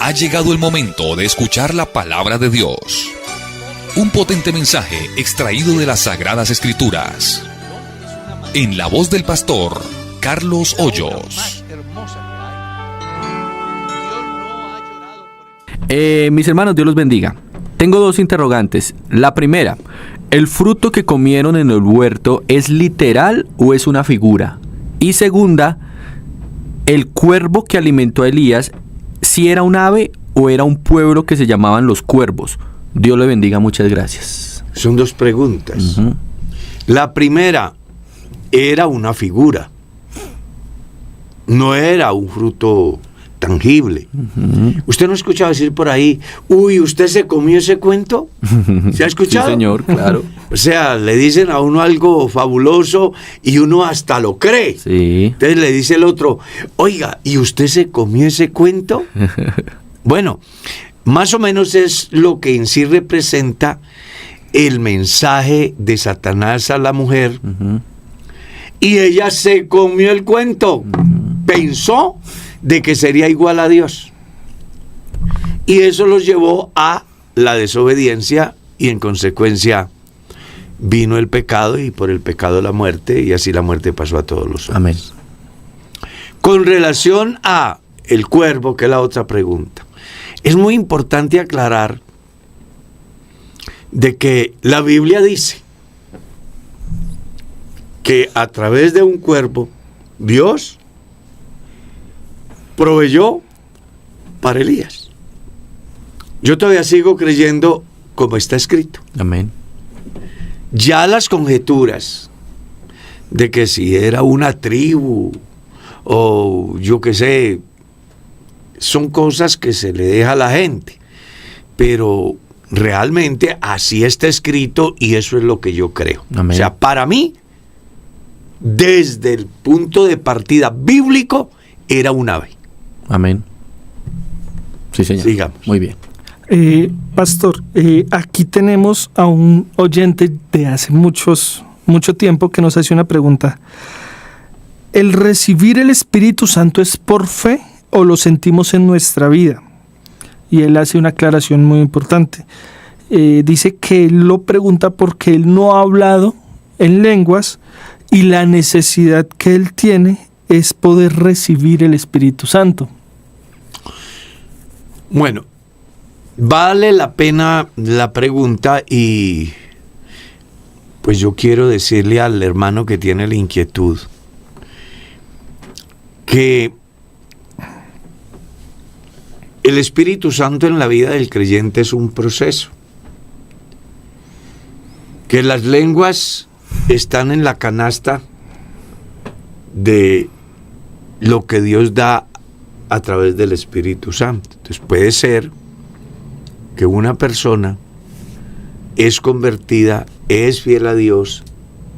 Ha llegado el momento de escuchar la palabra de Dios. Un potente mensaje extraído de las Sagradas Escrituras. En la voz del pastor Carlos Hoyos. Mis hermanos, Dios los bendiga. Tengo dos interrogantes. La primera, ¿el fruto que comieron en el huerto es literal o es una figura? Y segunda, ¿el cuervo que alimentó a Elías, si era un ave o era un pueblo que se llamaban los cuervos? Dios le bendiga, muchas gracias. Son dos preguntas. La primera, era una figura. No era un fruto tangible. ¿Usted no ha escuchado decir por ahí, uy, usted se comió ese cuento? ¿Se ha escuchado? Sí, señor, claro. O sea, le dicen a uno algo fabuloso y uno hasta lo cree. Sí. Entonces le dice el otro, oiga, ¿y usted se comió ese cuento? Bueno, más o menos es lo que en sí representa el mensaje de Satanás a la mujer. Y ella se comió el cuento. Pensó de que sería igual a Dios. Y eso los llevó a la desobediencia y en consecuencia vino el pecado y por el pecado la muerte, y así la muerte pasó a todos los hombres. Amén. Con relación a el cuervo, que es la otra pregunta, es muy importante aclarar de que la Biblia dice que a través de un cuervo Dios proveyó para Elías. Yo todavía sigo creyendo como está escrito. Amén. Ya las conjeturas de que si era una tribu o yo qué sé, son cosas que se le deja a la gente, pero realmente así está escrito y eso es lo que yo creo. Amén. O sea, para mí, desde el punto de partida bíblico, era un ave. Amén. Sí, señor. Sigamos. Muy bien. Pastor, aquí tenemos a un oyente de hace mucho tiempo que nos hace una pregunta. ¿El recibir el Espíritu Santo es por fe o lo sentimos en nuestra vida? Y él hace una aclaración muy importante. Dice que él lo pregunta porque él no ha hablado en lenguas y la necesidad que él tiene es poder recibir el Espíritu Santo. Bueno, vale la pena la pregunta y pues yo quiero decirle al hermano que tiene la inquietud que el Espíritu Santo en la vida del creyente es un proceso, que las lenguas están en la canasta de lo que Dios da a través del Espíritu Santo. Entonces puede ser que una persona es convertida, es fiel a Dios,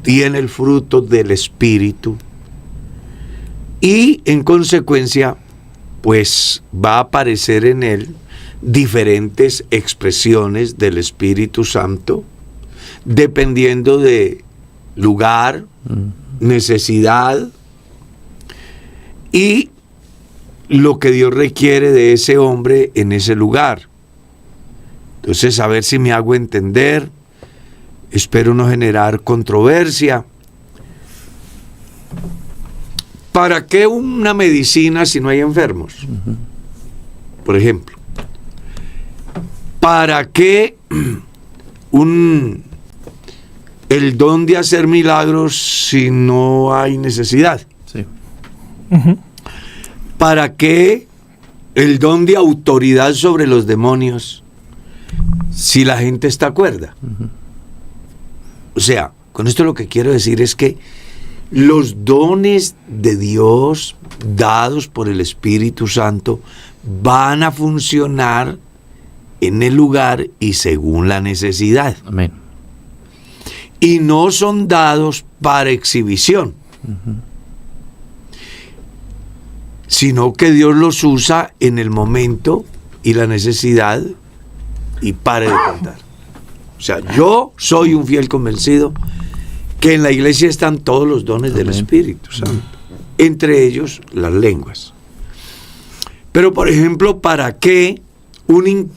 tiene el fruto del Espíritu y en consecuencia pues va a aparecer en él diferentes expresiones del Espíritu Santo dependiendo de lugar, necesidad y lo que Dios requiere de ese hombre en ese lugar. Entonces, a ver si me hago entender. Espero no generar controversia. ¿Para qué una medicina si no hay enfermos? Por ejemplo. ¿Para qué el don de hacer milagros si no hay necesidad? Sí. ¿Para qué el don de autoridad sobre los demonios si la gente está cuerda? O sea, con esto lo que quiero decir es que los dones de Dios dados por el Espíritu Santo van a funcionar en el lugar y según la necesidad. Amén. Y no son dados para exhibición, sino que Dios los usa en el momento y la necesidad y pare de contar. O sea, yo soy un fiel convencido que en la iglesia están todos los dones del Espíritu Santo, entre ellos las lenguas. Pero, por ejemplo, ¿para qué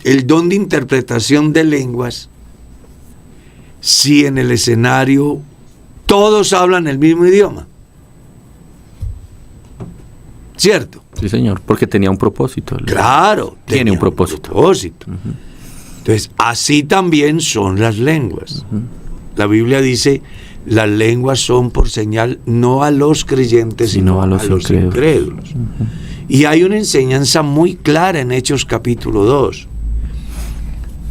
el don de interpretación de lenguas si en el escenario todos hablan el mismo idioma? ¿Cierto? Sí, señor, porque tenía un propósito. Claro, Tiene tenía un propósito. Entonces, así también son las lenguas. La Biblia dice, las lenguas son por señal no a los creyentes, sino a los incrédulos. Y hay una enseñanza muy clara en Hechos capítulo 2.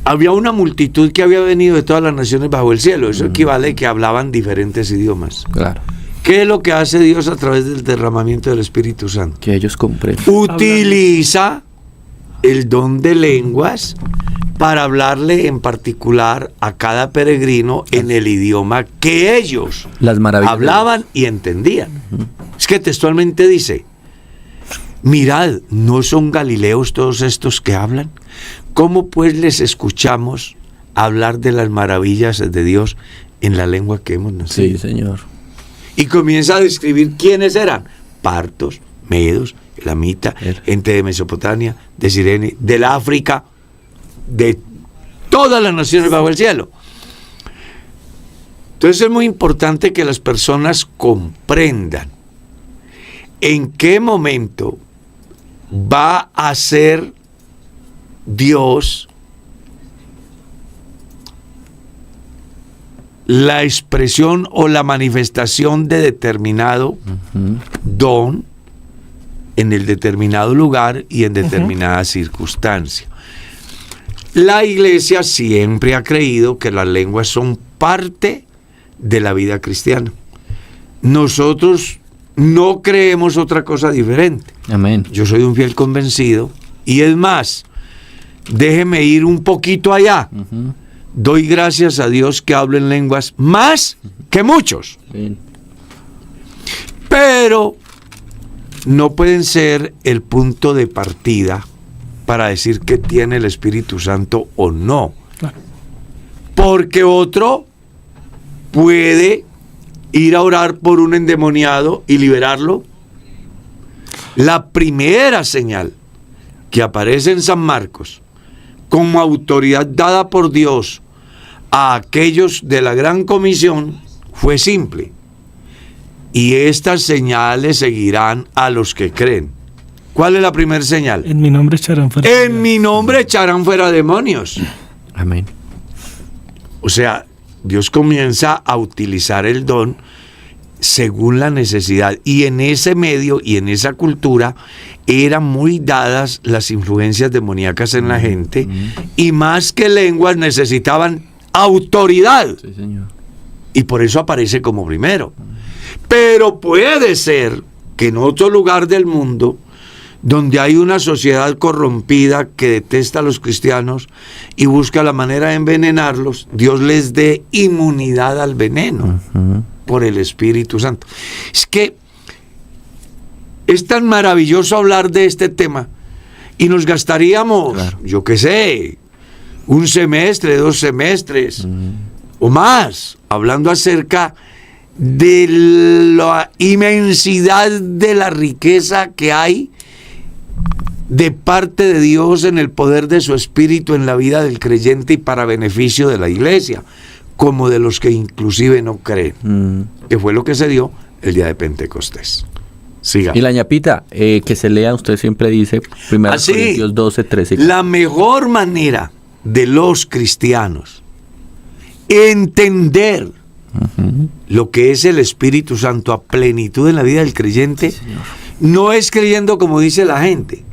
Había una multitud que había venido de todas las naciones bajo el cielo. Eso equivale a que hablaban diferentes idiomas. Claro. ¿Qué es lo que hace Dios a través del derramamiento del Espíritu Santo? Que ellos comprendan. Utiliza el don de lenguas para hablarle en particular a cada peregrino en el idioma que ellos Las maravillas hablaban y entendían. Es que textualmente dice, mirad, ¿no son galileos todos estos que hablan? ¿Cómo pues les escuchamos hablar de las maravillas de Dios en la lengua que hemos nacido? Sí, señor. Y comienza a describir quiénes eran: partos, medos, elamita, gente de Mesopotamia, de Cirene, del África, de todas las naciones bajo el cielo. Entonces es muy importante que las personas comprendan en qué momento va a ser Dios la expresión o la manifestación de determinado don en el determinado lugar y en determinada circunstancia. La Iglesia siempre ha creído que las lenguas son parte de la vida cristiana. Nosotros no creemos otra cosa diferente. Amén. Yo soy un fiel convencido, y es más, déjeme ir un poquito allá. Doy gracias a Dios que hablo en lenguas más que muchos. Bien. Pero no pueden ser el punto de partida para decir que tiene el Espíritu Santo o no. Claro. Porque otro puede ir a orar por un endemoniado y liberarlo. La primera señal que aparece en San Marcos como autoridad dada por Dios a aquellos de la gran comisión fue simple: y estas señales seguirán a los que creen. ¿Cuál es la primera señal? En mi nombre echarán fuera. En mi nombre echarán fuera demonios. Amén. O sea, Dios comienza a utilizar el don según la necesidad, y en ese medio y en esa cultura eran muy dadas las influencias demoníacas en la gente, y más que lenguas necesitaban autoridad. Sí, señor. Y por eso aparece como primero. Pero puede ser que en otro lugar del mundo, donde hay una sociedad corrompida que detesta a los cristianos y busca la manera de envenenarlos, Dios les dé inmunidad al veneno por el Espíritu Santo. Es que es tan maravilloso hablar de este tema, y nos gastaríamos, yo qué sé, un semestre, 2 semestres o más, hablando acerca de la inmensidad de la riqueza que hay de parte de Dios en el poder de su Espíritu en la vida del creyente y para beneficio de la Iglesia, como de los que inclusive no creen, que fue lo que se dio el día de Pentecostés. Siga. Y la ñapita, que se lea, usted siempre dice, 1 Corintios 12, 13. La mejor manera de los cristianos entender lo que es el Espíritu Santo a plenitud en la vida del creyente, no es creyendo como dice la gente,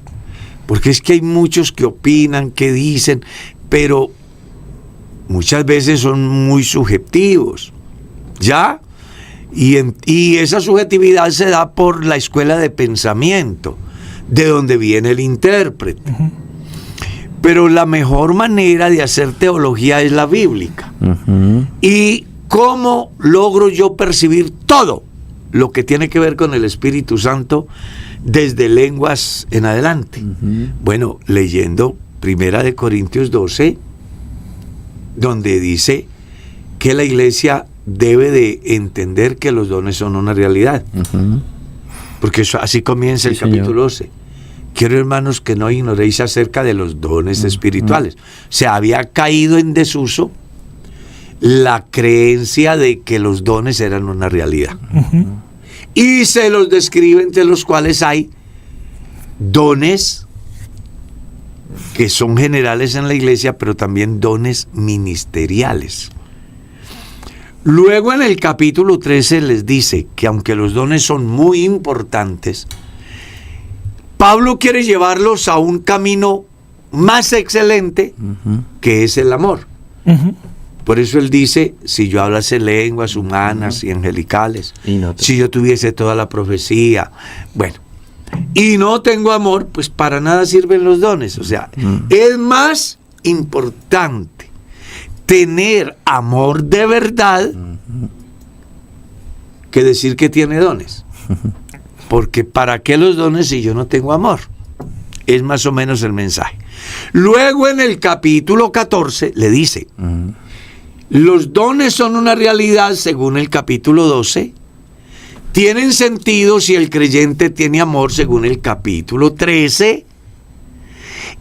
porque es que hay muchos que opinan, que dicen, pero muchas veces son muy subjetivos, ¿ya? Y esa subjetividad se da por la escuela de pensamiento, de donde viene el intérprete. Pero la mejor manera de hacer teología es la bíblica. ¿Y cómo logro yo percibir todo lo que tiene que ver con el Espíritu Santo desde lenguas en adelante? Bueno, leyendo 1 Corintios 12, donde dice que la iglesia debe de entender que los dones son una realidad. Porque eso, así comienza el capítulo 12. quiero, hermanos, que no ignoréis acerca de los dones espirituales. Se había caído en desuso la creencia de que los dones eran una realidad. Y se los describe, entre los cuales hay dones que son generales en la iglesia, pero también dones ministeriales. Luego en el capítulo 13 les dice que aunque los dones son muy importantes, Pablo quiere llevarlos a un camino más excelente, que es el amor. Por eso él dice, si yo hablase lenguas humanas y angelicales, si yo tuviese toda la profecía, bueno, y no tengo amor, pues para nada sirven los dones. O sea, es más importante tener amor de verdad que decir que tiene dones. Porque ¿para qué los dones si yo no tengo amor? Es más o menos el mensaje. Luego en el capítulo 14 le dice, los dones son una realidad según el capítulo 12, tienen sentido si el creyente tiene amor según el capítulo 13,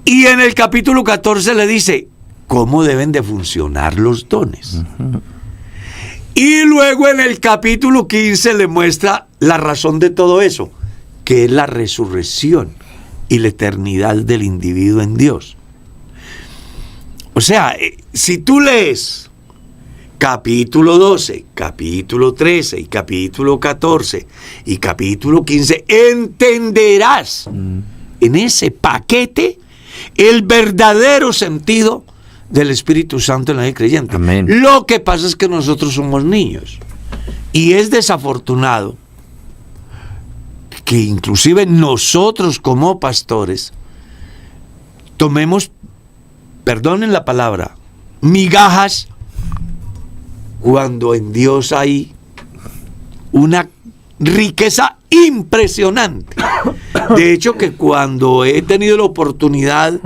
y en el capítulo 14 le dice cómo deben de funcionar los dones. Y luego en el capítulo 15 le muestra la razón de todo eso, que es la resurrección y la eternidad del individuo en Dios. O sea, si tú lees capítulo 12, capítulo 13 y capítulo 14 y capítulo 15, entenderás en ese paquete el verdadero sentido del Espíritu Santo en la vida creyente. Amén. Lo que pasa es que nosotros somos niños y es desafortunado que inclusive nosotros como pastores tomemos, perdonen la palabra, migajas, cuando en Dios hay una riqueza impresionante. De hecho, que cuando he tenido la oportunidad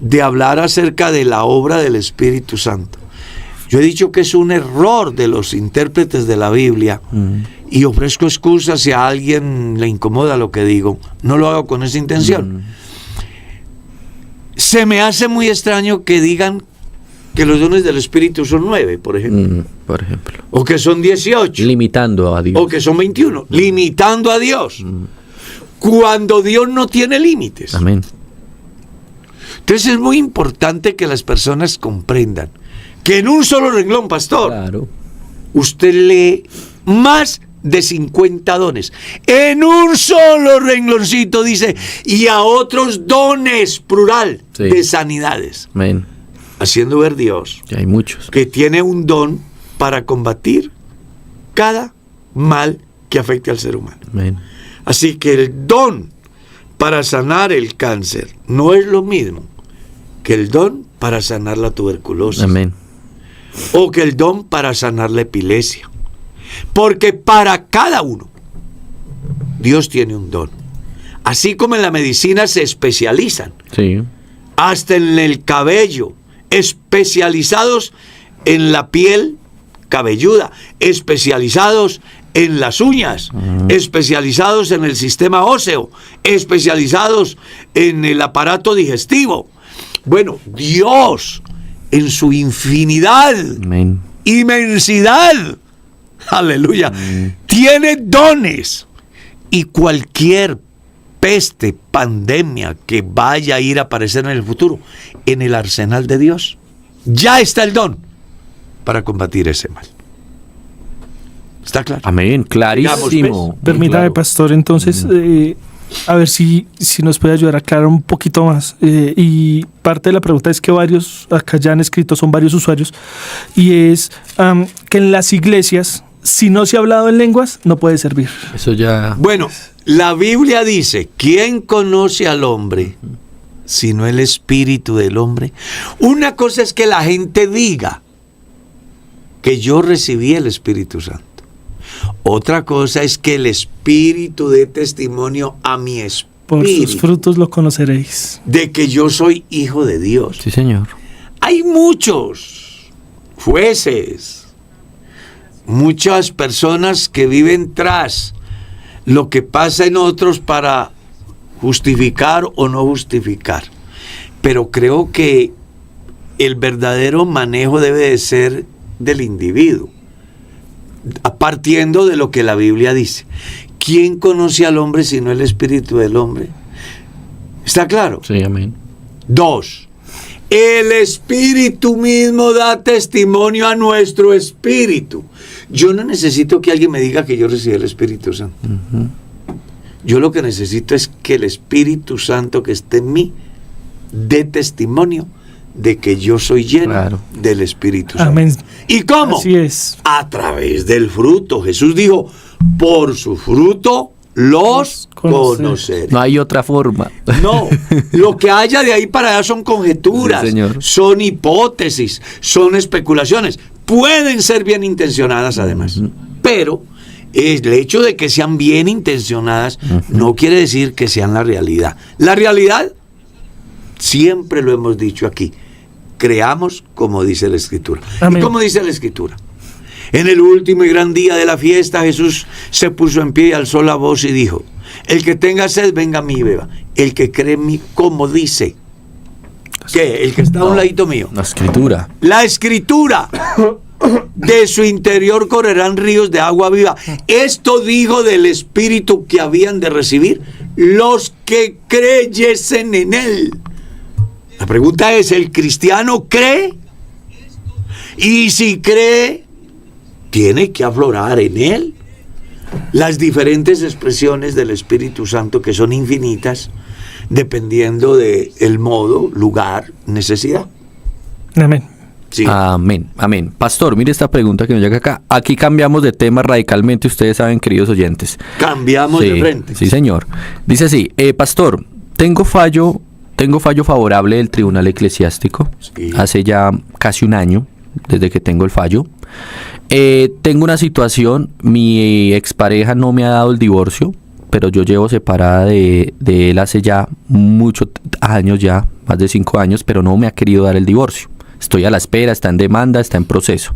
de hablar acerca de la obra del Espíritu Santo, yo he dicho que es un error de los intérpretes de la Biblia, y ofrezco excusas si a alguien le incomoda lo que digo. No lo hago con esa intención. Se me hace muy extraño que digan que los dones del Espíritu son 9, por ejemplo. Por ejemplo. O que son 18. Limitando a Dios. O que son 21. Limitando a Dios. Cuando Dios no tiene límites. Amén. Entonces es muy importante que las personas comprendan que en un solo renglón, pastor, Claro. usted lee más de 50 dones. En un solo rengloncito dice, y a otros dones, plural, Sí. de sanidades. Amén. Haciendo ver Dios Ya hay muchos. que tiene un don para combatir cada mal que afecte al ser humano. Amén. Así que el don para sanar el cáncer no es lo mismo que el don para sanar la tuberculosis. Amén. O que el don para sanar la epilepsia. Porque para cada uno Dios tiene un don. Así como en la medicina se especializan, Sí. hasta en el cabello, especializados en la piel cabelluda, especializados en las uñas, especializados en el sistema óseo, especializados en el aparato digestivo. Bueno, Dios en su infinidad, Amén. inmensidad, aleluya, tiene dones, y cualquier peste, pandemia que vaya a ir a aparecer en el futuro, en el arsenal de Dios ya está el don para combatir ese mal. ¿Está claro? Amén. Clarísimo. Permítame, Claro. pastor, entonces, a ver si nos puede ayudar a aclarar un poquito más. Y parte de la pregunta es que varios, acá ya han escrito, son varios usuarios, y es que en las iglesias, si no se ha hablado en lenguas, no puede servir. Eso ya. Bueno, la Biblia dice, ¿quién conoce al hombre sino el espíritu del hombre? Una cosa es que la gente diga que yo recibí el Espíritu Santo. Otra cosa es que el Espíritu dé testimonio a mi Por sus espíritu frutos lo conoceréis. de que yo soy hijo de Dios. Sí, señor. Hay muchos jueces, muchas personas que viven tras lo que pasa en otros para justificar o no justificar, pero creo que el verdadero manejo debe de ser del individuo, partiendo de lo que la Biblia dice. ¿Quién conoce al hombre sino el espíritu del hombre? ¿Está claro? Sí, amén. 2. El Espíritu mismo da testimonio a nuestro espíritu. Yo no necesito que alguien me diga que yo recibí el Espíritu Santo. Yo lo que necesito es que el Espíritu Santo que esté en mí dé testimonio de que yo soy lleno del Espíritu Santo. Amén. ¿Y cómo? Así es. A través del fruto. Jesús dijo, por su fruto los conoceré. No hay otra forma. No, lo que haya de ahí para allá son conjeturas, Sí, señor. son hipótesis, son especulaciones. Pueden ser bien intencionadas además, pero el hecho de que sean bien intencionadas no quiere decir que sean la realidad. La realidad, siempre lo hemos dicho aquí, creamos como dice la Escritura. Amén. ¿Y cómo dice la Escritura? En el último y gran día de la fiesta, Jesús se puso en pie y alzó la voz y dijo, el que tenga sed, venga a mí y beba. El que cree en mí, como dice. ¿Qué? El que está a un ladito mío. La Escritura. La Escritura. De su interior correrán ríos de agua viva. Esto dijo del Espíritu que habían de recibir los que creyesen en él. La pregunta es, ¿el cristiano cree? Y si cree, tiene que aflorar en él las diferentes expresiones del Espíritu Santo, que son infinitas, dependiendo del modo, lugar, necesidad. Amén. Sí. Amén, amén. Pastor, mire esta pregunta que nos llega acá. Aquí cambiamos de tema radicalmente, ustedes saben, queridos oyentes. Cambiamos de frente. Sí, señor. Dice así, pastor, tengo fallo favorable del Tribunal Eclesiástico, hace ya casi un año, desde que tengo el fallo. Tengo una situación, mi expareja no me ha dado el divorcio, pero yo llevo separada de él hace ya muchos años, ya más de 5 años, pero no me ha querido dar el divorcio. Estoy a la espera, está en demanda, está en proceso.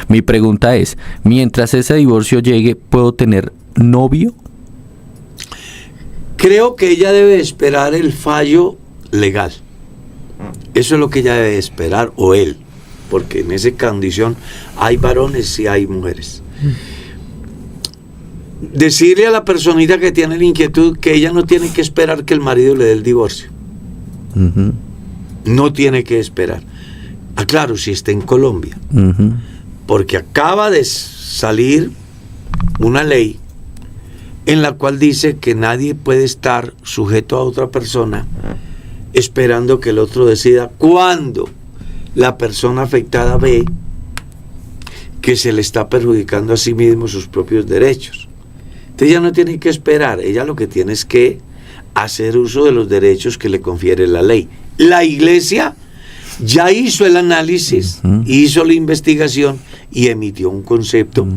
Mi pregunta es, mientras ese divorcio llegue, ¿puedo tener novio? Creo que ella debe esperar el fallo legal. Eso es lo que ella debe esperar, o él, porque en esa condición hay varones y hay mujeres. Decirle a la personita que tiene la inquietud que ella no tiene que esperar que el marido le dé el divorcio. No tiene que esperar. Claro, si está en Colombia, porque acaba de salir una ley en la cual dice que nadie puede estar sujeto a otra persona esperando que el otro decida, cuando la persona afectada ve que se le está perjudicando a sí mismo sus propios derechos. Entonces ella no tiene que esperar, ella lo que tiene es que hacer uso de los derechos que le confiere la ley. La Iglesia ya hizo el análisis, hizo la investigación y emitió un concepto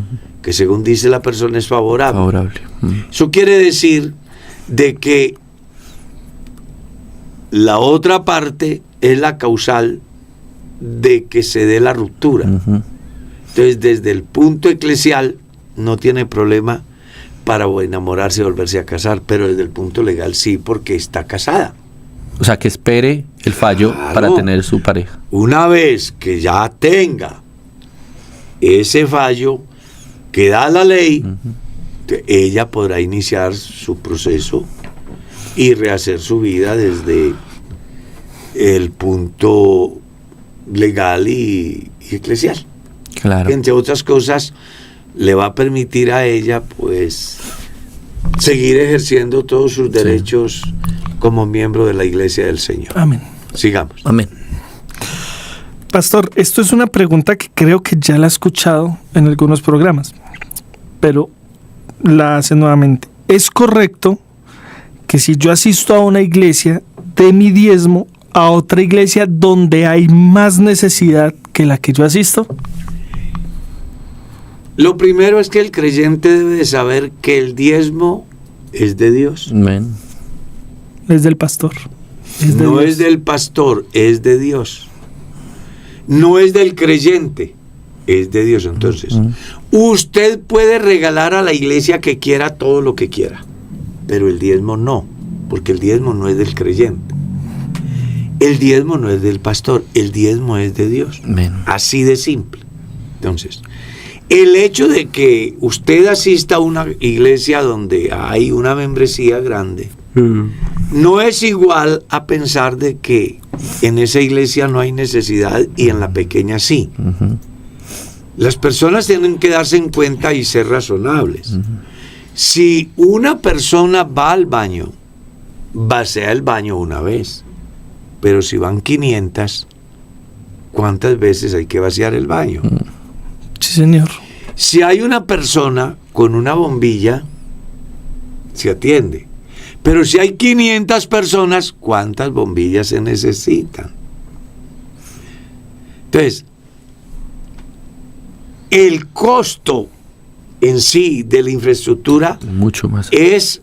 que, según dice la persona, es favorable. Eso quiere decir de que la otra parte es la causal de que se dé la ruptura. Entonces, desde el punto eclesial no tiene problema para enamorarse y volverse a casar, pero desde el punto legal sí, porque está casada. O sea, que espere el fallo para tener su pareja. Una vez que ya tenga ese fallo que da la ley, ella podrá iniciar su proceso y rehacer su vida desde el punto legal y eclesial. Claro. Entre otras cosas, le va a permitir a ella, pues, seguir ejerciendo todos sus derechos como miembro de la Iglesia del Señor. Amén. Sigamos. Amén. Pastor, esto es una pregunta que creo que ya la he escuchado en algunos programas, pero la hace nuevamente. ¿Es correcto que si yo asisto a una iglesia, dé mi diezmo a otra iglesia donde hay más necesidad que la que yo asisto? Lo primero es que el creyente debe de saber que el es de Dios. Amén. Es del pastor. Es de No Dios. es del pastor, es de Dios. No es del creyente, es de Dios. Entonces, usted puede regalar a la iglesia que quiera todo lo que quiera, pero el diezmo no, porque el diezmo no es del creyente. El diezmo no es del pastor, el diezmo es de Dios. Amén. Así de simple. Entonces, el hecho de que usted asista a una iglesia donde hay una membresía grande, no es igual a pensar de que en esa iglesia no hay necesidad y en la pequeña sí. Las personas tienen que darse en cuenta y ser razonables. Si una persona va al baño, vacía el baño una vez, pero si van 500, ¿cuántas veces hay que vaciar el baño? Sí, señor. Si hay una persona con una bombilla, se atiende. Pero si hay 500 personas, ¿cuántas bombillas se necesitan? Entonces, el costo en sí de la infraestructura Mucho más. es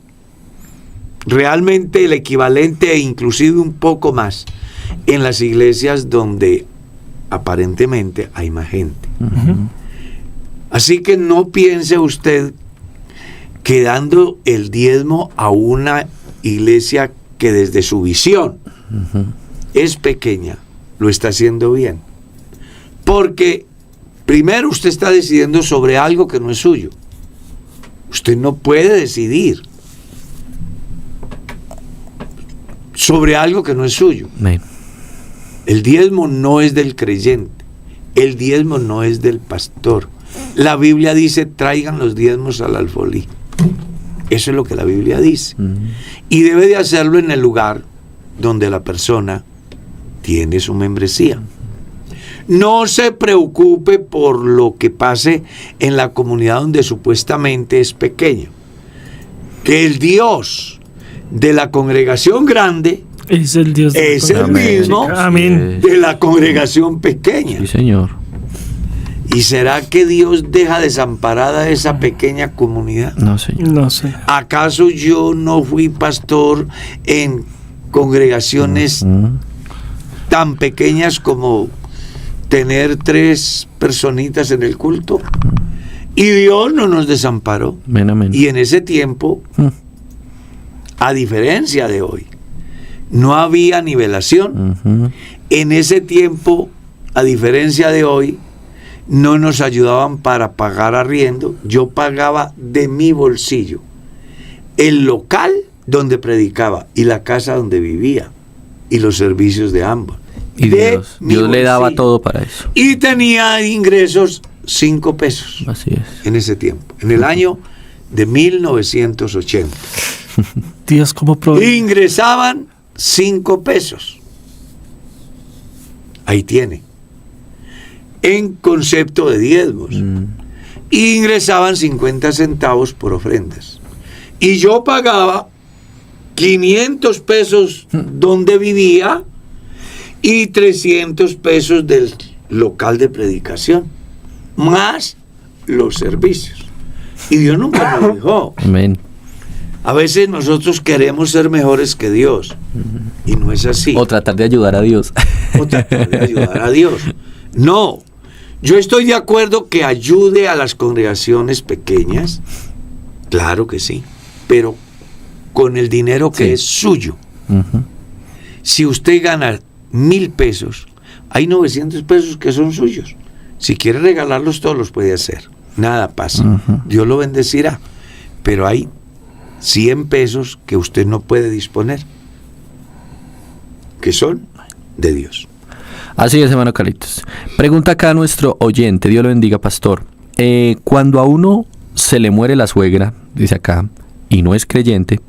realmente el equivalente e inclusive un poco más en las iglesias donde aparentemente hay más gente. Así que no piense usted que dando el diezmo a una iglesia que desde su visión es pequeña, lo está haciendo bien. Porque primero usted está decidiendo sobre algo que no es suyo. Usted no puede decidir sobre algo que no es suyo. Amén. El diezmo no es del creyente. El diezmo no es del pastor. La Biblia dice, traigan los diezmos al alfolí. Eso es lo que la Biblia dice. Y debe de hacerlo en el lugar donde la persona tiene su membresía. No se preocupe por lo que pase en la comunidad donde supuestamente es pequeño. Que el Dios de la congregación grande Es el Dios de es el Amén. mismo Amén. de la congregación pequeña. Sí, señor. ¿Y será que Dios deja desamparada a esa pequeña comunidad? No, señor. No sé. ¿Acaso yo no fui pastor en congregaciones tan pequeñas como tener 3 personitas en el culto? Y Dios no nos desamparó. Amén, amén. Y en ese tiempo, a diferencia de hoy, no había nivelación. En ese tiempo, a diferencia de hoy, no nos ayudaban para pagar arriendo. Yo pagaba de mi bolsillo el local donde predicaba y la casa donde vivía y los servicios de ambos. Y De mi Dios le daba bolsillo. todo para eso. Y tenía ingresos 5 pesos Así es. en ese tiempo, en el año de 1980. Dios, ¿cómo provee? Ingresaban 5 pesos. Ahí tiene. En concepto de diezmos. Y ingresaban 50 centavos por ofrendas. Y yo pagaba 500 pesos donde vivía y 300 pesos del local de predicación, más los servicios. Y Dios nunca nos dejó. Amén. A veces nosotros queremos ser mejores que Dios y no es así. O tratar de ayudar a Dios. O tratar de ayudar a Dios. No, yo estoy de acuerdo que ayude a las congregaciones pequeñas, claro que sí, pero con el dinero que Sí. es suyo. Ujú. Si usted gana 1,000 pesos, hay 900 pesos que son suyos. Si quiere regalarlos todos los puede hacer, nada pasa. Ujú. Dios lo bendecirá, pero hay 100 pesos que usted no puede disponer, que son de Dios. Así es, hermano Carlitos. Pregunta acá a nuestro oyente, Dios lo bendiga, pastor. Cuando a uno se le muere la suegra, dice acá, y no es creyente,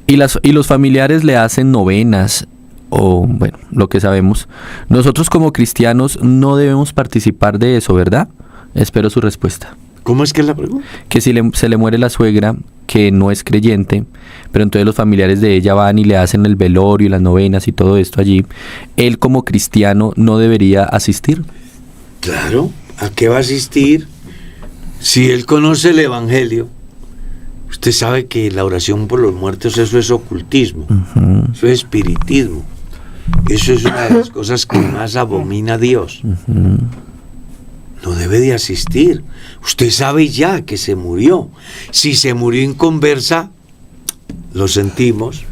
y los familiares le hacen novenas, o bueno, lo que sabemos, nosotros como cristianos no debemos participar de eso, ¿verdad? Espero su respuesta. ¿Cómo es que es la pregunta? Que si se le muere la suegra, que no es creyente, pero entonces los familiares de ella van y le hacen el velorio y las novenas y todo esto allí, él como cristiano no debería asistir. Claro, ¿a qué va a asistir? Si él conoce el Evangelio, usted sabe que la oración por los muertos, eso es ocultismo, eso es espiritismo, eso es una de las cosas que más abomina a Dios. No debe de asistir. Usted sabe ya que se murió. Si se murió inconversa, lo sentimos,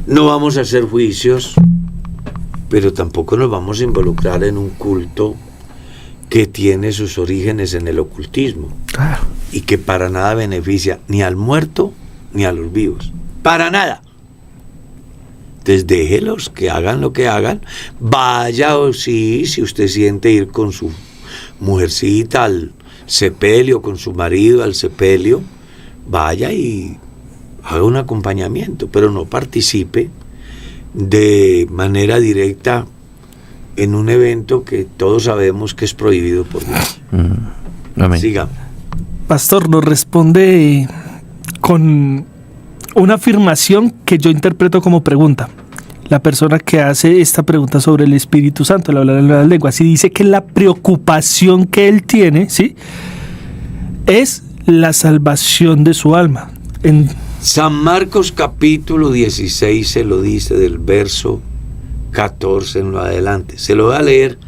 No vamos a hacer juicios, pero tampoco nos vamos a involucrar en un culto que tiene sus orígenes en el ocultismo y que para nada beneficia ni al muerto ni a los vivos. Para nada. Entonces déjelos que hagan lo que hagan. Vaya, o sí, si usted siente ir con su mujercita al sepelio, con su marido al sepelio, vaya y haga un acompañamiento, pero no participe de manera directa en un evento que todos sabemos que es prohibido por Dios. Amén. Siga. Pastor, nos responde con una afirmación que yo interpreto como pregunta. La persona que hace esta pregunta sobre el Espíritu Santo, el hablar en las lenguas, y dice que la preocupación que él tiene, ¿sí?, es la salvación de su alma. En San Marcos capítulo 16 se lo dice del verso 14 en lo adelante. Se lo voy a leer.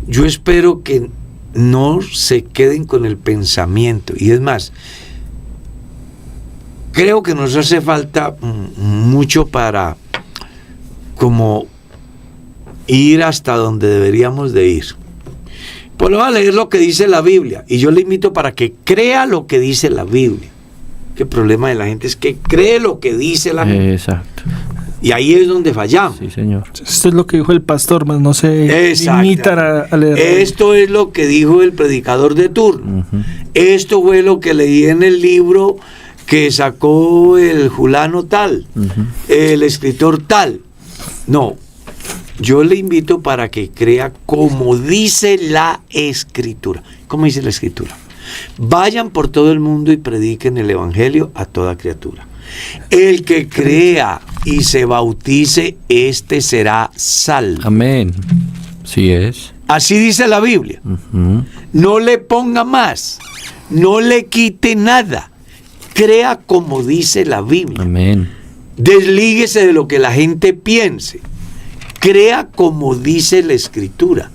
Yo espero que no se queden con el pensamiento. Y es más, creo que nos hace falta mucho para como ir hasta donde deberíamos de ir. Pues lo voy a leer lo que dice la Biblia. Y yo le invito para que crea lo que dice la Biblia. Que el problema de la gente es que cree lo que dice la Biblia. Exacto. Y ahí es donde fallamos. Sí, señor. Esto es lo que dijo el pastor, más no se limitan a leer. Esto es lo que dijo el predicador de turno. Esto fue lo que leí en el libro que sacó el fulano tal, el escritor tal. No, yo le invito para que crea como dice la Escritura. ¿Cómo dice la Escritura? Vayan por todo el mundo y prediquen el Evangelio a toda criatura. El que crea y se bautice, este será salvo. Amén. Sí es. Así dice la Biblia. No le ponga más, no le quite nada. Crea como dice la Biblia. Amén. Deslíguese de lo que la gente piense. Crea como dice la Escritura.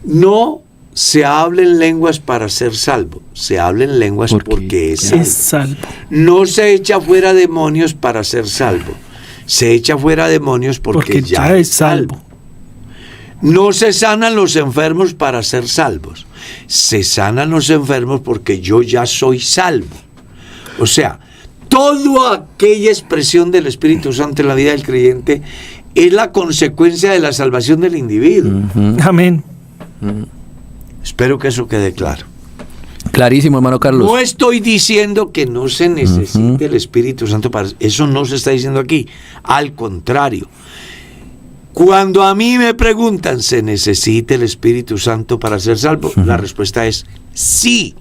No se habla en lenguas para ser salvo. Se habla en lenguas porque es salvo. Es salvo. No se echa fuera demonios para ser salvo. Se echa fuera demonios porque ya es salvo. No se sanan los enfermos para ser salvos. Se sanan los enfermos porque yo ya soy salvo. O sea, toda aquella expresión del Espíritu Santo en la vida del creyente es la consecuencia de la salvación del individuo. Amén. Espero que eso quede claro. Clarísimo, hermano Carlos. No estoy diciendo que no se necesite el Espíritu Santo para eso, no se está diciendo aquí. Al contrario, cuando a mí me preguntan, ¿se necesita el Espíritu Santo para ser salvo? La respuesta es sí.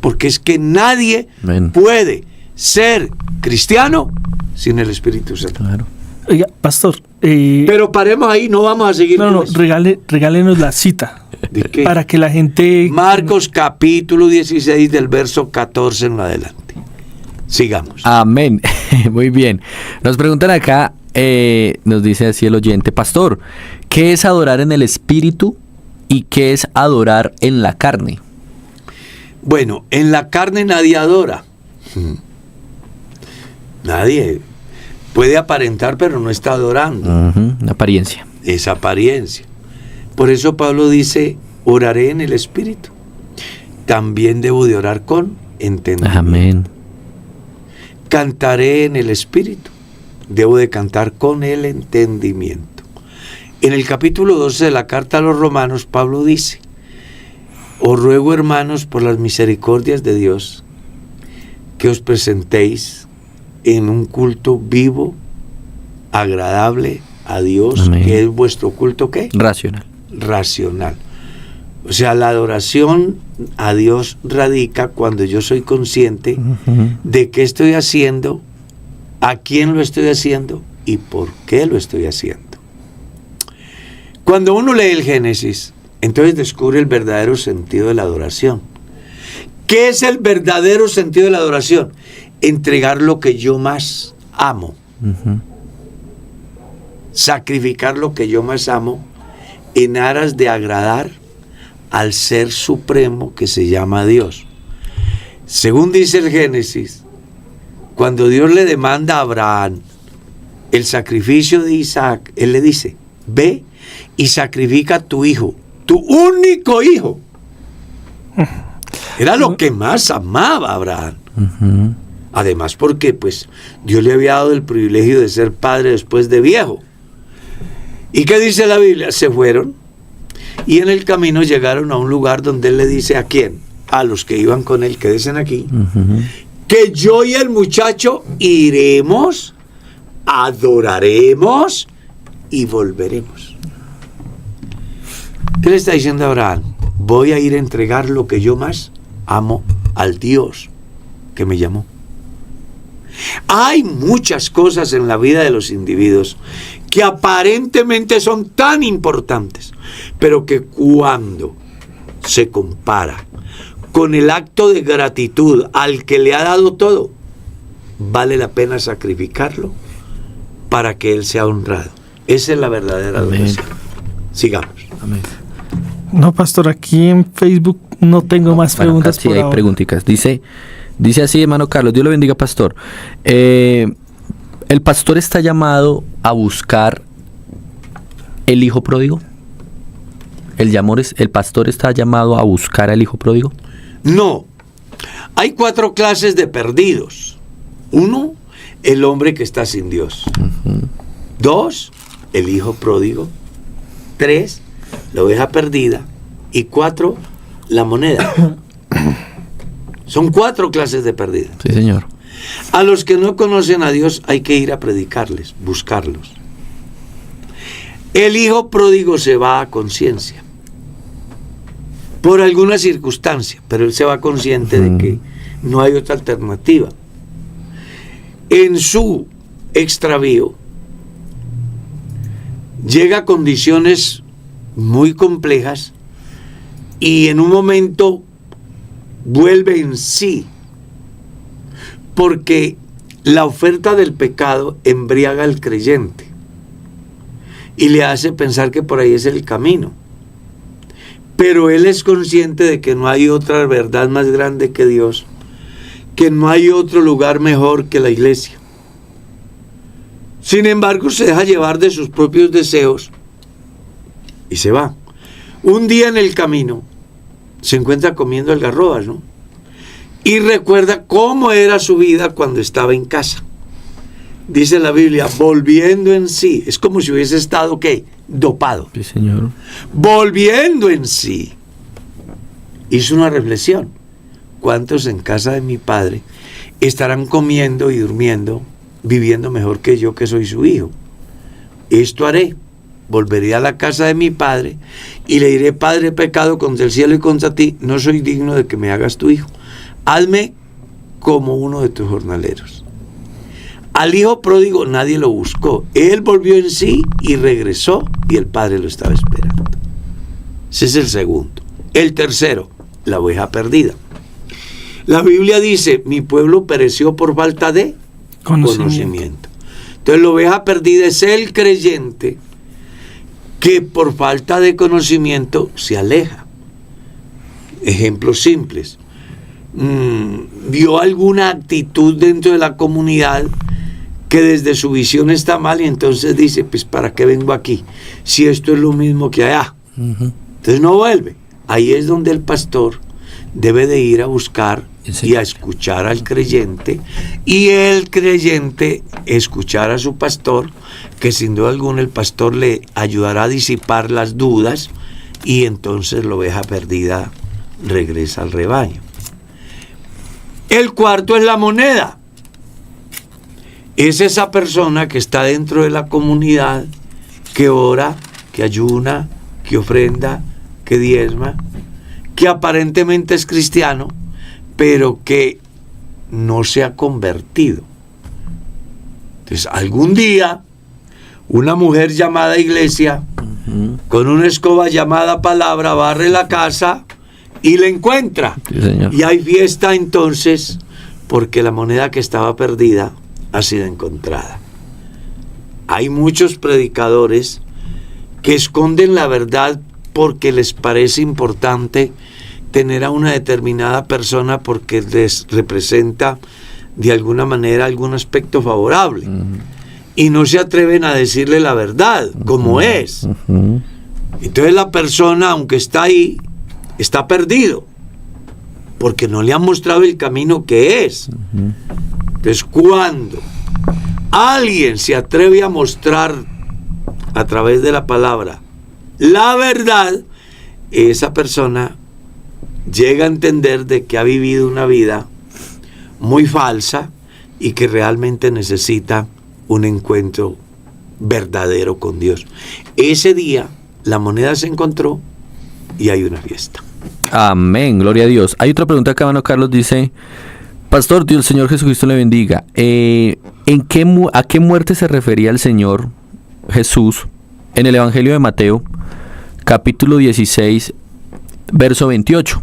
Porque es que nadie puede ser cristiano sin el Espíritu Santo. Claro. Oiga, pastor. Pero paremos ahí, no vamos a seguir. No, regálenos la cita. ¿De qué? Para que la gente... Marcos capítulo 16 del verso 14 en adelante. Sigamos. Amén. Muy bien. Nos preguntan acá, nos dice así el oyente, pastor, ¿qué es adorar en el espíritu y qué es adorar en la carne? Bueno, en la carne nadie adora. Nadie puede aparentar, pero no está adorando. Apariencia. Es apariencia. Por eso Pablo dice, oraré en el espíritu. También debo de orar con entendimiento. Amén. Cantaré en el espíritu. Debo de cantar con el entendimiento. En el capítulo 12 de la carta a los Romanos, Pablo dice, os ruego, hermanos, por las misericordias de Dios, que os presentéis en un culto vivo, agradable a Dios. Amén. Que es vuestro culto, ¿qué? Racional. Racional. O sea, la adoración a Dios radica cuando yo soy consciente de qué estoy haciendo, a quién lo estoy haciendo y por qué lo estoy haciendo. Cuando uno lee el Génesis, entonces descubre el verdadero sentido de la adoración. ¿Qué es el verdadero sentido de la adoración? Entregar lo que yo más amo. Sacrificar lo que yo más amo en aras de agradar al Ser Supremo que se llama Dios. Según dice el Génesis, cuando Dios le demanda a Abraham el sacrificio de Isaac, él le dice, ve y sacrifica a tu hijo, tu único hijo. Era lo que más amaba Abraham. Además porque pues Dios le había dado el privilegio de ser padre después de viejo. ¿Y qué dice la Biblia? Se fueron y en el camino llegaron a un lugar donde él le dice, ¿a quién? A los que iban con él, quédense aquí, que yo y el muchacho iremos, adoraremos y volveremos. ¿Qué le está diciendo a Abraham? Voy a ir a entregar lo que yo más amo al Dios que me llamó. Hay muchas cosas en la vida de los individuos que aparentemente son tan importantes, pero que cuando se compara con el acto de gratitud al que le ha dado todo, vale la pena sacrificarlo para que él sea honrado. Esa es la verdadera adoración. Sigamos. Amén. No, pastor, aquí en Facebook no tengo más preguntas. Acá sí por hay ahora. preguntitas. Dice así, hermano Carlos, Dios lo bendiga, pastor. El pastor está llamado a buscar el hijo pródigo. El pastor está llamado a buscar al hijo pródigo. No. Hay 4 clases de perdidos. 1, el hombre que está sin Dios. 2, el hijo pródigo. 3, la oveja perdida. Y 4, la moneda. Son 4 clases de perdidos. Sí, señor. A los que no conocen a Dios hay que ir a predicarles, buscarlos. El hijo pródigo se va a conciencia por alguna circunstancia, pero él se va consciente de que no hay otra alternativa. En su extravío llega a condiciones muy complejas y en un momento vuelve en sí, porque la oferta del pecado embriaga al creyente y le hace pensar que por ahí es el camino. Pero él es consciente de que no hay otra verdad más grande que Dios, que no hay otro lugar mejor que la iglesia. Sin embargo, se deja llevar de sus propios deseos y se va. Un día en el camino se encuentra comiendo algarrobas, ¿no? Y recuerda cómo era su vida cuando estaba en casa. Dice la Biblia, volviendo en sí. Es como si hubiese estado, ¿qué? Dopado. Sí, señor. Volviendo en sí. Hizo una reflexión. ¿Cuántos en casa de mi padre estarán comiendo y durmiendo, viviendo mejor que yo, que soy su hijo? Esto haré. Volveré a la casa de mi padre y le diré, Padre, he pecado contra el cielo y contra ti, no soy digno de que me hagas tu hijo. Hazme como uno de tus jornaleros. Al hijo pródigo nadie lo buscó. Él volvió en sí y regresó y el padre lo estaba esperando. Ese es el segundo. El tercero, la oveja perdida. La Biblia dice, mi pueblo pereció por falta de conocimiento. Entonces la oveja perdida es el creyente que por falta de conocimiento se aleja. Ejemplos simples. Vio alguna actitud dentro de la comunidad que desde su visión está mal y entonces dice, pues ¿para qué vengo aquí? Si esto es lo mismo que allá. Entonces no vuelve. Ahí es donde el pastor debe de ir a buscar y a escuchar al creyente y el creyente escuchar a su pastor, que sin duda alguna el pastor le ayudará a disipar las dudas y entonces la oveja perdida regresa al rebaño. El cuarto es la moneda. Es esa persona que está dentro de la comunidad, que ora, que ayuna, que ofrenda, que diezma, que aparentemente es cristiano, pero que no se ha convertido. Entonces, algún día, una mujer llamada iglesia, con una escoba llamada palabra, barre la casa y la encuentra. Sí, señor. Y hay fiesta entonces, porque la moneda que estaba perdida ha sido encontrada. Hay muchos predicadores que esconden la verdad porque les parece importante tener a una determinada persona porque les representa de alguna manera algún aspecto favorable. Y no se atreven a decirle la verdad, como es. Entonces la persona, aunque está ahí, está perdido, porque no le han mostrado el camino que es. Entonces, cuando alguien se atreve a mostrar a través de la palabra la verdad, esa persona llega a entender de que ha vivido una vida muy falsa y que realmente necesita un encuentro verdadero con Dios. Ese día la moneda se encontró y hay una fiesta. Amén, gloria a Dios. Hay otra pregunta acá, hermano Carlos, dice: Pastor, Dios, el Señor Jesucristo le bendiga. ¿A qué muerte se refería el Señor Jesús en el Evangelio de Mateo, capítulo 16, verso 28?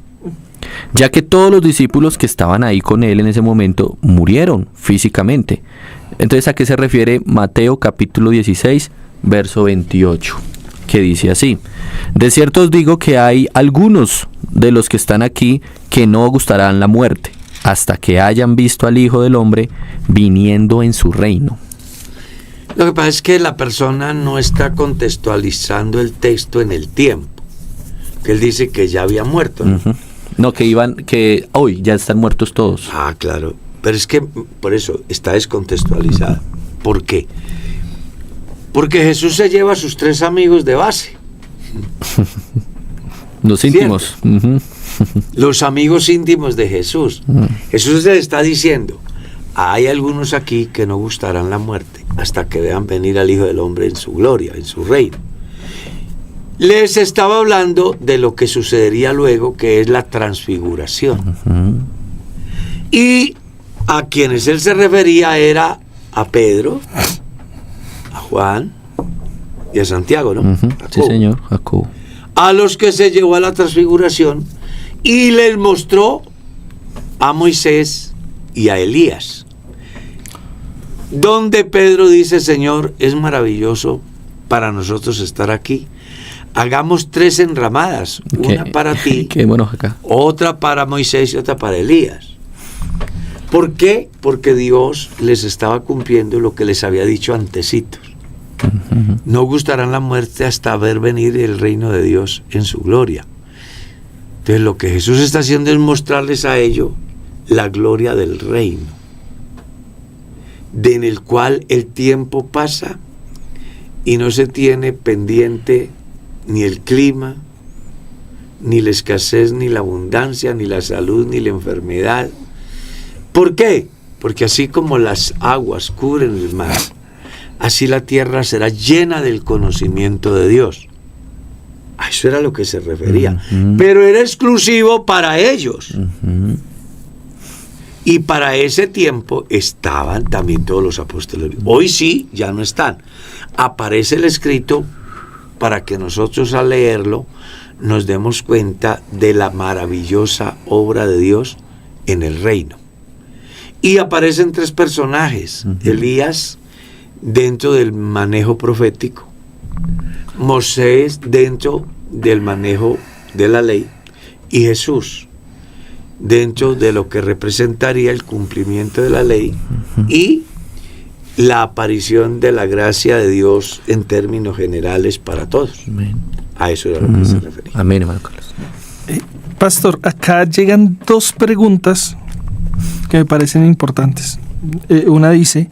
Ya que todos los discípulos que estaban ahí con él en ese momento murieron físicamente. Entonces, ¿a qué se refiere Mateo capítulo 16, verso 28? Que dice así: de cierto os digo que hay algunos de los que están aquí que no gustarán la muerte, hasta que hayan visto al Hijo del Hombre viniendo en su reino. Lo que pasa es que la persona no está contextualizando el texto en el tiempo. Que él dice que ya había muerto, ¿no? No, que hoy ya están muertos todos. Ah, claro. Pero es que por eso está descontextualizada. ¿Por qué? Porque Jesús se lleva a sus 3 amigos de base. Los íntimos. Los amigos íntimos de Jesús. Jesús le está diciendo: hay algunos aquí que no gustarán la muerte hasta que vean venir al Hijo del Hombre en su gloria, en su reino. Les estaba hablando de lo que sucedería luego, que es la transfiguración. Y a quienes él se refería era a Pedro, a Juan y a Santiago, ¿no? Sí, señor, Jacobo. A los que se llevó a la transfiguración y les mostró a Moisés y a Elías, donde Pedro dice: Señor, es maravilloso para nosotros estar aquí. Hagamos 3 enramadas, una para ti, qué bueno acá, otra para Moisés y otra para Elías. ¿Por qué? Porque Dios les estaba cumpliendo lo que les había dicho antecitos. No gustarán la muerte hasta ver venir el reino de Dios en su gloria. Entonces lo que Jesús está haciendo es mostrarles a ellos la gloria del reino, en el cual el tiempo pasa y no se tiene pendiente ni el clima, ni la escasez, ni la abundancia, ni la salud, ni la enfermedad. ¿Por qué? Porque así como las aguas cubren el mar, así la tierra será llena del conocimiento de Dios. A eso era lo que se refería. Pero era exclusivo para ellos. Y para ese tiempo estaban también todos los apóstoles. Hoy sí, ya no están. Aparece el escrito para que nosotros al leerlo nos demos cuenta de la maravillosa obra de Dios en el reino. Y aparecen 3 personajes: Elías dentro del manejo profético, Moisés dentro del manejo de la ley y Jesús dentro de lo que representaría el cumplimiento de la ley y la aparición de la gracia de Dios en términos generales para todos. Amén. A eso era lo que se refería. Amén, hermano Carlos. Pastor, acá llegan 2 preguntas que me parecen importantes. Una dice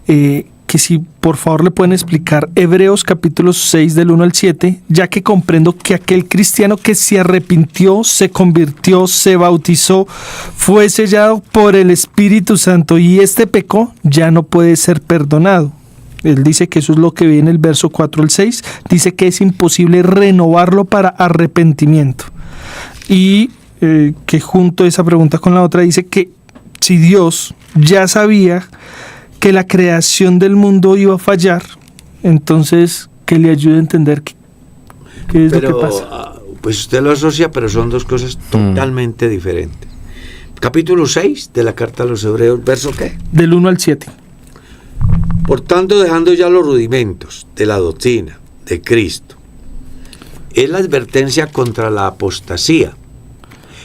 que si por favor le pueden explicar Hebreos capítulo 6 del 1 al 7, ya que comprendo que aquel cristiano que se arrepintió, se convirtió, se bautizó, fue sellado por el Espíritu Santo y pecó, ya no puede ser perdonado. Él dice que eso es lo que viene en el verso 4 al 6, dice que es imposible renovarlo para arrepentimiento. Y que junto a esa pregunta con la otra dice que si Dios ya sabía que la creación del mundo iba a fallar, entonces que le ayude a entender qué es lo que pasa. Pues usted lo asocia, pero son 2 cosas totalmente diferentes. Capítulo 6 de la carta a los Hebreos, ¿verso qué? Del 1 al 7. Por tanto, dejando ya los rudimentos de la doctrina de Cristo, es la advertencia contra la apostasía.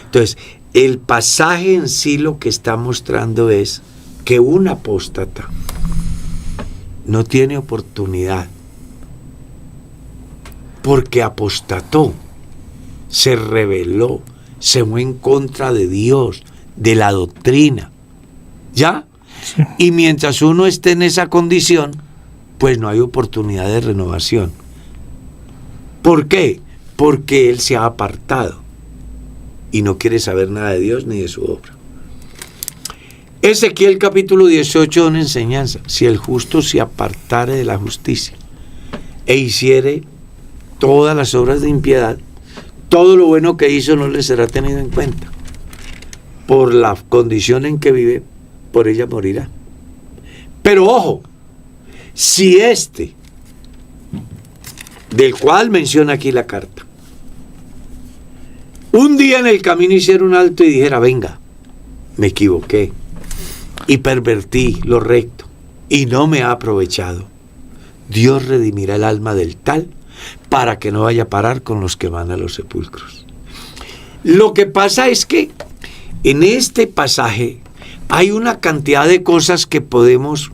Entonces, el pasaje en sí lo que está mostrando es que un apóstata no tiene oportunidad porque apostató, se rebeló, se fue en contra de Dios, de la doctrina, ¿ya? Sí. Y mientras uno esté en esa condición, pues no hay oportunidad de renovación. ¿Por qué? Porque él se ha apartado y no quiere saber nada de Dios ni de su obra. Ezequiel capítulo 18, una enseñanza. Si el justo se apartare de la justicia e hiciere todas las obras de impiedad, todo lo bueno que hizo no le será tenido en cuenta. Por la condición en que vive, por ella morirá. Pero ojo, si este, del cual menciona aquí la carta, un día en el camino hiciera un alto y dijera, venga, me equivoqué y pervertí lo recto y no me ha aprovechado, Dios redimirá el alma del tal para que no vaya a parar con los que van a los sepulcros. Lo que pasa es que en este pasaje hay una cantidad de cosas que podemos,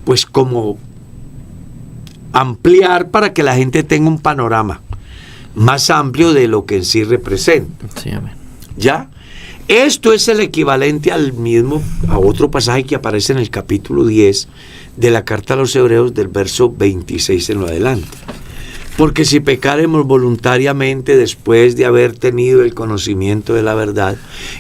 pues, como ampliar para que la gente tenga un panorama más amplio de lo que en sí representa. Sí, amén. ¿Ya? Esto es el equivalente a otro pasaje que aparece en el capítulo 10 de la carta a los Hebreos, del verso 26 en lo adelante. Porque si pecaremos voluntariamente después de haber tenido el conocimiento de la verdad,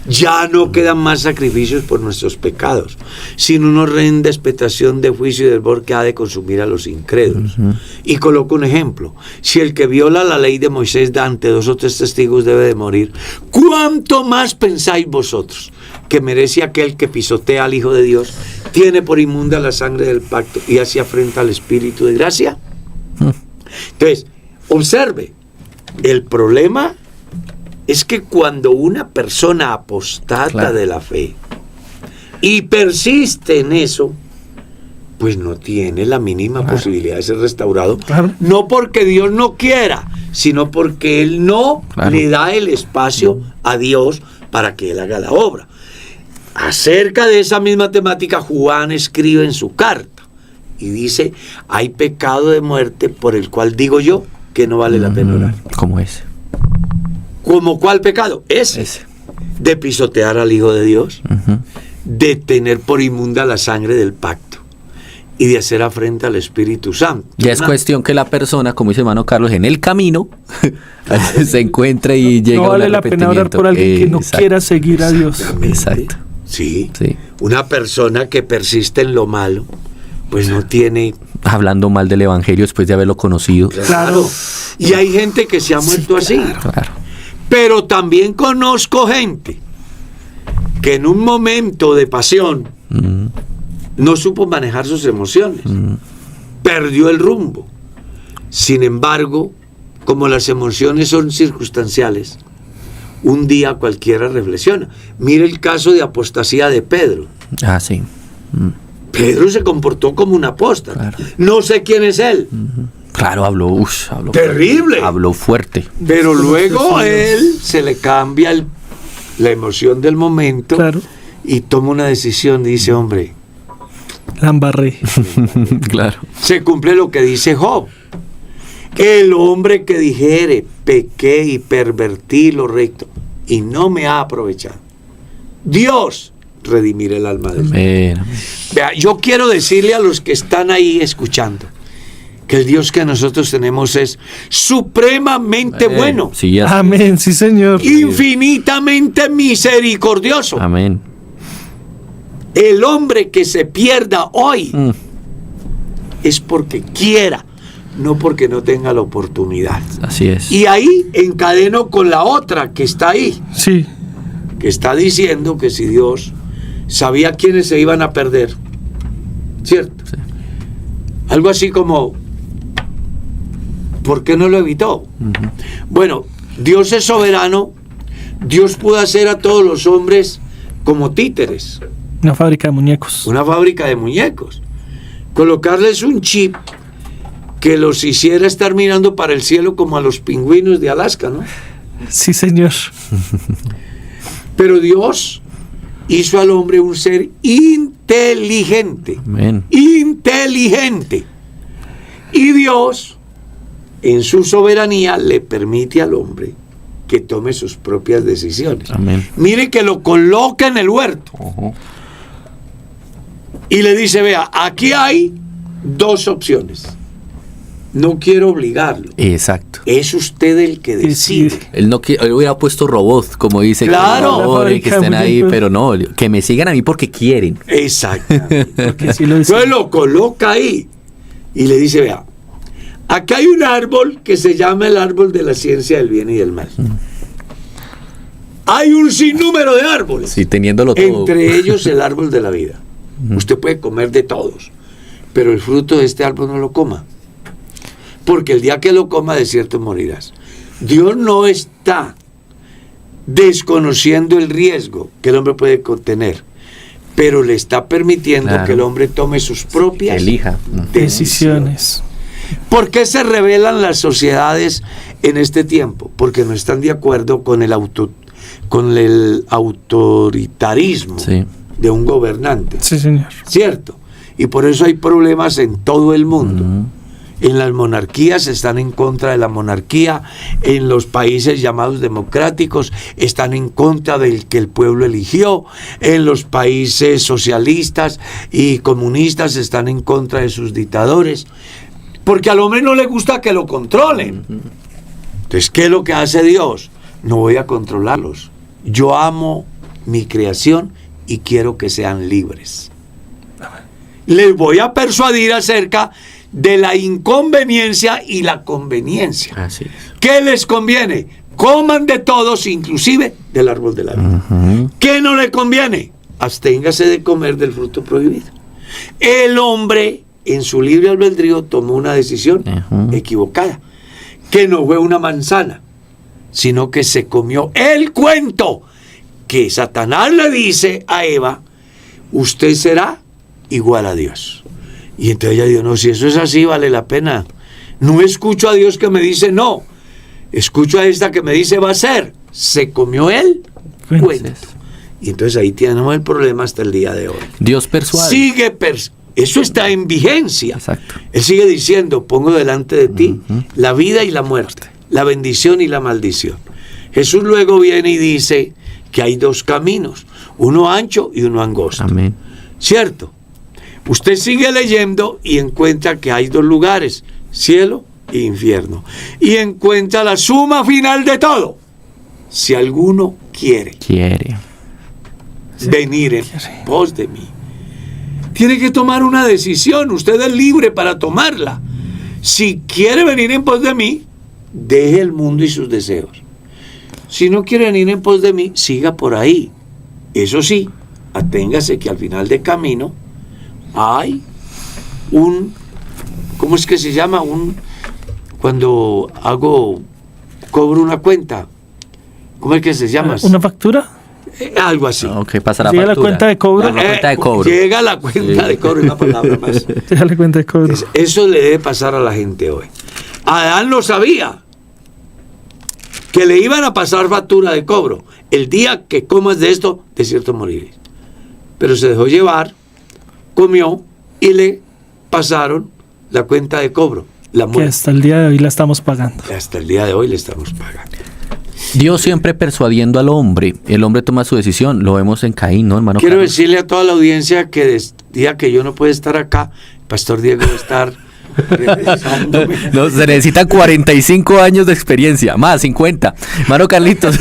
ya no quedan más sacrificios por nuestros pecados, sino una horrenda expectación de juicio y del dolor que ha de consumir a los incrédulos. Y coloco un ejemplo. Si el que viola la ley de Moisés da ante 2 o 3 testigos debe de morir, ¿cuánto más pensáis vosotros que merece aquel que pisotea al Hijo de Dios, tiene por inmunda la sangre del pacto y hace afrenta al Espíritu de gracia? Entonces, observe, el problema es que cuando una persona apostata de la fe y persiste en eso, pues no tiene la mínima posibilidad de ser restaurado, no porque Dios no quiera, sino porque Él no le da el espacio a Dios para que Él haga la obra. Acerca de esa misma temática, Juan escribe en su carta y dice, hay pecado de muerte por el cual digo yo que no vale la pena orar. ¿Cómo ese? ¿Cómo cuál pecado? Ese. De pisotear al Hijo de Dios, de tener por inmunda la sangre del pacto y de hacer afrenta al Espíritu Santo. Ya es cuestión que la persona, como dice hermano Carlos, en el camino se encuentre y llegue no a un vale la pena orar por alguien que no quiera seguir a Dios. Exacto. Sí. Una persona que persiste en lo malo, pues no tiene... Hablando mal del evangelio después de haberlo conocido. Claro. Y hay gente que se ha muerto así. Claro. Pero también conozco gente que en un momento de pasión no supo manejar sus emociones. Perdió el rumbo. Sin embargo, como las emociones son circunstanciales, un día cualquiera reflexiona. Mire el caso de apostasía de Pedro. Ah, sí. Pedro se comportó como un apóstata. Claro. No sé quién es él. Claro, habló terrible. Habló fuerte. Pero luego él se le cambia la emoción del momento y toma una decisión y dice, hombre, la embarré. Claro. Se cumple lo que dice Job. El hombre que dijere, pequé y pervertí lo recto y no me ha aprovechado, Dios redimir el alma de él. Vea, yo quiero decirle a los que están ahí escuchando que el Dios que nosotros tenemos es supremamente bueno. Sí, amén, sí, Señor. Infinitamente misericordioso. Amén. El hombre que se pierda hoy es porque quiera, no porque no tenga la oportunidad. Así es. Y ahí encadeno con la otra que está ahí. Sí. Que está diciendo que si Dios sabía quiénes se iban a perder, ¿cierto? Sí. Algo así como, ¿por qué no lo evitó? Bueno, Dios es soberano. Dios pudo hacer a todos los hombres como títeres. Una fábrica de muñecos. Una fábrica de muñecos. Colocarles un chip que los hiciera estar mirando para el cielo como a los pingüinos de Alaska, ¿no? Sí, Señor. Pero Dios hizo al hombre un ser inteligente. Amén. Inteligente. Y Dios, en su soberanía, le permite al hombre que tome sus propias decisiones. Amén. Mire que lo coloca en el huerto. Ojo. Y le dice, vea, aquí hay dos opciones. No quiero obligarlo. Exacto. Es usted el que decide. Él hubiera puesto robots, como dice, Claro. que, por favor, y que estén ahí, pero no, que me sigan a mí porque quieren. Exactamente. Porque sí lo Entonces decía. lo coloca ahí y le dice, vea, acá hay un árbol que se llama el árbol de la ciencia del bien y del mal. Hay un sinnúmero de árboles. Sí, teniéndolo todo. Entre ellos el árbol de la vida. Usted puede comer de todos, pero el fruto de este árbol no lo coma. Porque el día que lo coma, de cierto morirás. Dios no está desconociendo el riesgo que el hombre puede contener, pero le está permitiendo Claro. que el hombre tome sus propias Elija. Decisiones. ¿Por qué se rebelan las sociedades en este tiempo? Porque no están de acuerdo con el autoritarismo Sí. de un gobernante. Sí, señor. ¿Cierto? Y por eso hay problemas en todo el mundo. En las monarquías están en contra de la monarquía, en los países llamados democráticos están en contra del que el pueblo eligió, en los países socialistas y comunistas están en contra de sus dictadores, porque al hombre no le gusta que lo controlen. Entonces, ¿qué es lo que hace Dios? No voy a controlarlos. Yo amo mi creación y quiero que sean libres. Les voy a persuadir acerca de la inconveniencia y la conveniencia. Así es. ¿Qué les conviene? Coman de todos, inclusive del árbol de la vida. ¿Qué no le conviene? Absténgase de comer del fruto prohibido. El hombre, en su libre albedrío, tomó una decisión equivocada, que no fue una manzana, sino que se comió el cuento que Satanás le dice a Eva: usted será igual a Dios. Y entonces ella dijo, no, si eso es así, vale la pena. No escucho a Dios que me dice no, escucho a esta que me dice va a ser. Se comió el cuento. Y entonces ahí tenemos el problema hasta el día de hoy. Dios persuade. Eso está en vigencia. Exacto. Él sigue diciendo, pongo delante de ti la vida y la muerte, la bendición y la maldición. Jesús luego viene y dice que hay dos caminos, uno ancho y uno angosto. Amén. ¿Cierto? Usted sigue leyendo y encuentra que hay dos lugares, cielo e infierno. Y encuentra la suma final de todo. Si alguno quiere venir en pos de mí, tiene que tomar una decisión. Usted es libre para tomarla. Si quiere venir en pos de mí, deje el mundo y sus deseos. Si no quiere venir en pos de mí, siga por ahí. Eso sí, aténgase que al final del camino hay ¿cómo es que se llama? Cuando cobro una cuenta, ¿cómo es que se llama? ¿Una factura? Algo así. Ok, pasa la Llega la factura. cuenta de cobro. La cuenta de cobro. Llega la cuenta de cobro, una palabra más. Déjale cuenta de cobro. Eso le debe pasar a la gente hoy. Adán lo sabía, que le iban a pasar factura de cobro. El día que comas de esto, de cierto moriré. Pero se dejó llevar, comió y le pasaron la cuenta de cobro, la Que muerte. hasta el día de hoy la estamos pagando. Hasta el día de hoy le estamos pagando. Dios siempre persuadiendo al hombre. El hombre toma su decisión. Lo vemos en Caín, ¿no, hermano? Quiero Carlos? decirle a toda la audiencia que el día que yo no pueda estar acá, Pastor Diego va a estar regresándome. No, se necesitan 45 años de experiencia, más 50. Hermano Carlitos,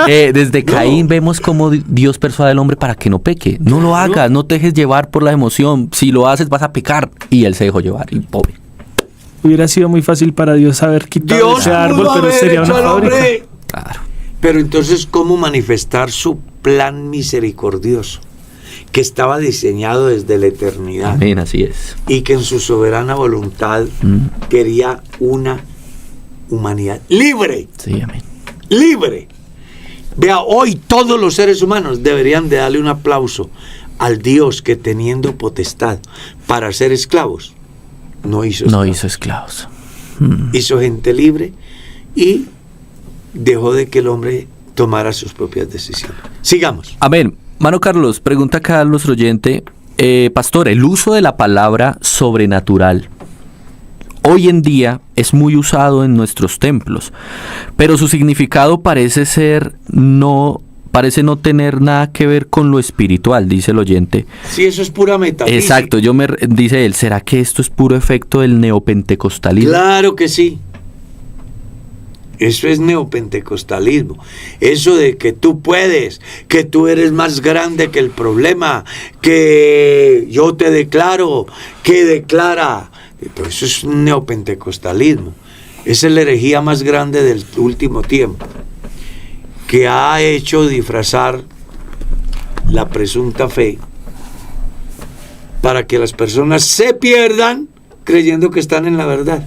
desde Caín vemos cómo Dios persuade al hombre para que no peque. No lo hagas, no te dejes llevar por la emoción. Si lo haces vas a pecar. Y él se dejó llevar, y pobre. Hubiera sido muy fácil para Dios haber quitado Dios ese árbol, pudo pero haber sería hecho una al fábrica. hombre. Claro. Pero entonces, ¿cómo manifestar su plan misericordioso? Que estaba diseñado desde la eternidad. Amén, así es. Y que en su soberana voluntad quería una humanidad libre. Sí, amén. Libre. Vea, hoy todos los seres humanos deberían de darle un aplauso al Dios que, teniendo potestad para ser esclavos, no hizo esclavos. No hizo esclavos. Hizo gente libre y dejó de que el hombre tomara sus propias decisiones. Sigamos. Amén. Mano Carlos, pregunta Carlos oyente, pastor, el uso de la palabra sobrenatural hoy en día es muy usado en nuestros templos, pero su significado parece no tener nada que ver con lo espiritual, dice el oyente. Sí, eso es pura metafísica. Exacto, dice él, ¿será que esto es puro efecto del neopentecostalismo? Claro que sí. Eso es neopentecostalismo. Eso de que tú puedes, que tú eres más grande que el problema, que yo te declaro, que declara. Pero eso es neopentecostalismo. Esa es la herejía más grande del último tiempo, que ha hecho disfrazar la presunta fe para que las personas se pierdan creyendo que están en la verdad.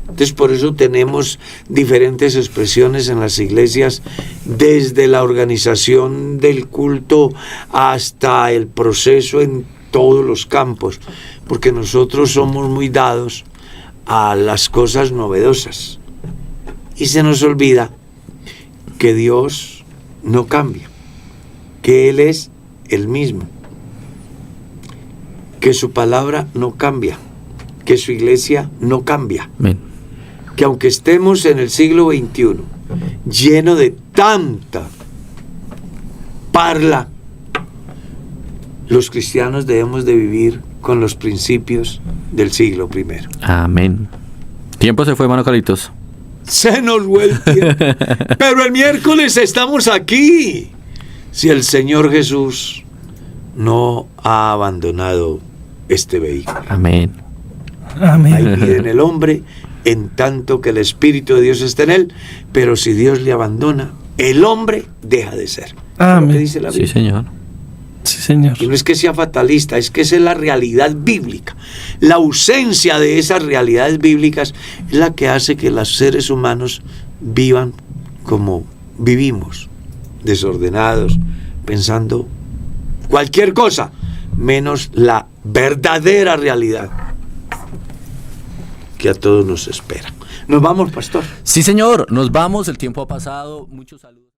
Entonces, por eso tenemos diferentes expresiones en las iglesias, desde la organización del culto hasta el proceso en todos los campos, porque nosotros somos muy dados a las cosas novedosas y se nos olvida que Dios no cambia, que Él es el mismo, que su palabra no cambia, que su iglesia no cambia. Amén. Que aunque estemos en el siglo XXI, lleno de tanta parla, los cristianos debemos de vivir con los principios del siglo I. Amén. Tiempo se fue, mano Carlitos. Se nos vuelve. Pero el miércoles estamos aquí. Si el Señor Jesús no ha abandonado este vehículo. Amén. Amén. Hay vida en el hombre en tanto que el Espíritu de Dios está en él, pero si Dios le abandona, el hombre deja de ser. Amén. ¿Qué dice la Biblia? Sí, señor. Sí, señor. Y no es que sea fatalista, es que esa es la realidad bíblica. La ausencia de esas realidades bíblicas es la que hace que los seres humanos vivan como vivimos, desordenados, pensando cualquier cosa, menos la verdadera realidad que a todos nos espera. Nos vamos, pastor. Sí, señor. Nos vamos. El tiempo ha pasado. Muchos saludos.